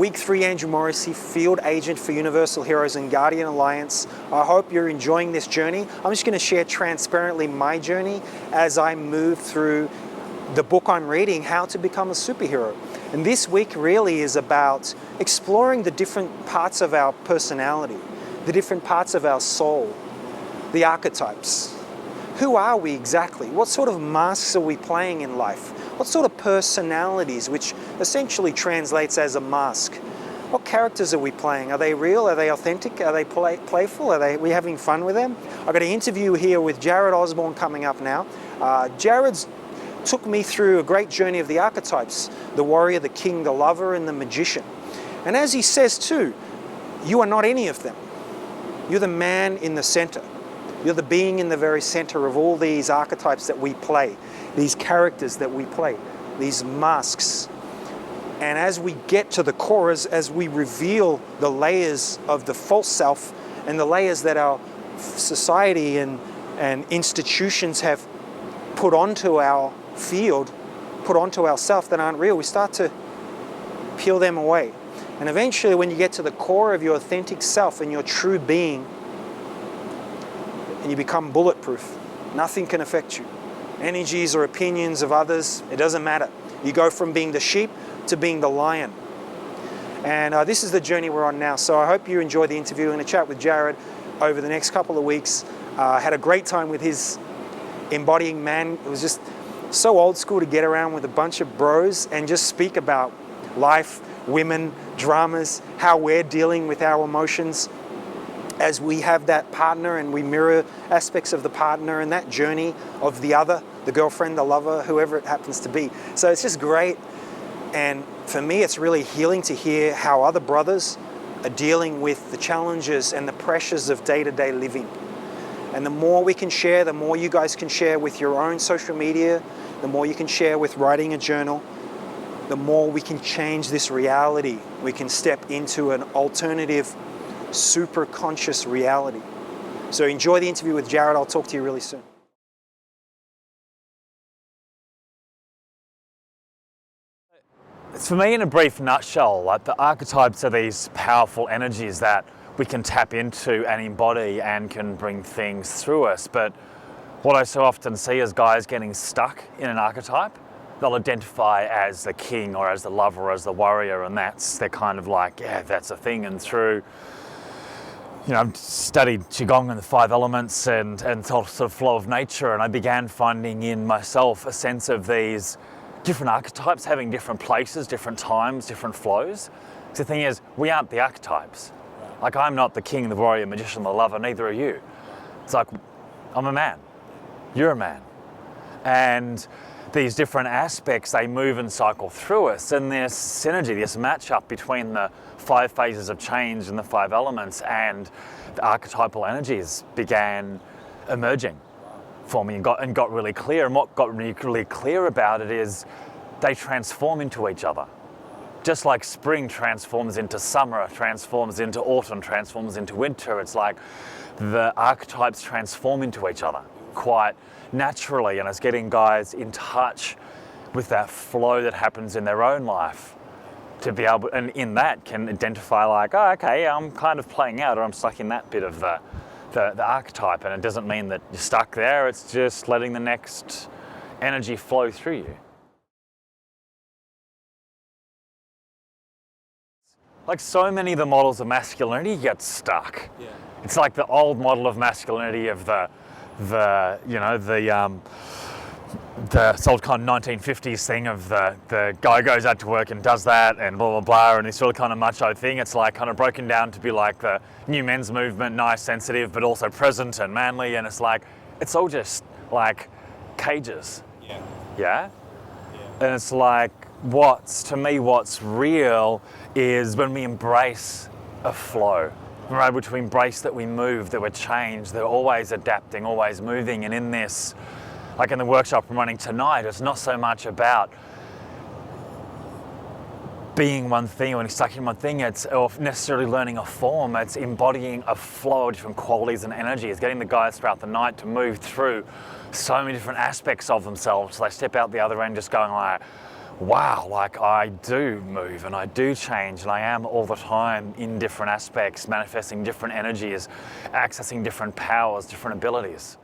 Week 3, Andrew Morrissey, Field Agent for Universal Heroes and Guardian Alliance. I hope you're enjoying this journey. I'm just going to share transparently my journey as I move through the book I'm reading, How to Become a Superhero. And this week really is about exploring the different parts of our personality, the different parts of our soul, the archetypes. Who are we exactly? What sort of masks are we playing in life? What sort of personalities, which essentially translates as a mask? What characters are we playing? Are they real? Are they authentic? Are they playful? Are we having fun with them? I've got an interview here with Jared Osborne coming up now. Jared's took me through a great journey of the archetypes, the warrior, the king, the lover, and the magician. And as he says too, you are not any of them. You're the man in the center. You're the being in the very center of all these archetypes that we play, these characters that we play, these masks. And as we get to the core, as we reveal the layers of the false self and the layers that our society and institutions have put onto our field, put onto ourself that aren't real, we start to peel them away. And eventually when you get to the core of your authentic self and your true being, and you become bulletproof, nothing can affect you. Energies or opinions of others, it doesn't matter. You go from being the sheep to being the lion. And this is the journey we're on now. So I hope you enjoy the interview. I'm going to chat with Jared over the next couple of weeks. Had a great time with his Embodying Man. It was just so old school to get around with a bunch of bros and just speak about life, women, dramas, how we're dealing with our emotions as we have that partner and we mirror aspects of the partner and that journey of the other, the girlfriend, the lover, whoever it happens to be. So it's just great. And for me, it's really healing to hear how other brothers are dealing with the challenges and the pressures of day-to-day living. And the more we can share, the more you guys can share with your own social media, the more you can share with writing a journal, the more we can change this reality. We can step into an alternative, super conscious reality. So enjoy the interview with Jared. I'll talk to you really soon. For me, in a brief nutshell, like the archetypes are these powerful energies that we can tap into and embody and can bring things through us. But what I so often see is guys getting stuck in an archetype. They'll identify as the king or as the lover or as the warrior, and they're kind of like, yeah, that's a thing. And through, you know, I've studied Qigong and the 5 elements and sort of flow of nature, and I began finding in myself a sense of these different archetypes having different places, different times, different flows. The thing is, we aren't the archetypes. Like, I'm not the king, the warrior, magician, the lover, neither are you. It's like, I'm a man, you're a man. And these different aspects, they move and cycle through us, and this synergy, this match-up between the 5 phases of change and the 5 elements and the archetypal energies began emerging for me and got really clear. And what got really clear about it is they transform into each other. Just like spring transforms into summer, transforms into autumn, transforms into winter, it's like the archetypes transform into each other quite naturally, and it's getting guys in touch with that flow that happens in their own life to be able, and in that can identify like, oh, okay, I'm kind of playing out, or I'm stuck in that bit of the archetype, and it doesn't mean that you're stuck there, it's just letting the next energy flow through you. Like so many of the models of masculinity get stuck. Yeah. It's like the old model of masculinity of the old kind of 1950s thing of the guy goes out to work and does that and blah, blah, blah, and this really kind of macho thing. It's like kind of broken down to be like the new men's movement, nice, sensitive, but also present and manly, and it's like, it's all just like cages. Yeah. Yeah? Yeah. And it's like, to me, what's real is when we embrace a flow. We're able to embrace that we move, that we're changed, that we're always adapting, always moving. And in this, like in the workshop I'm running tonight, it's not so much about being one thing or stuck in one thing, or necessarily learning a form. It's embodying a flow of different qualities and energies, getting the guys throughout the night to move through so many different aspects of themselves. So they step out the other end just going like, wow, like I do move and I do change and I am all the time in different aspects, manifesting different energies, accessing different powers, different abilities.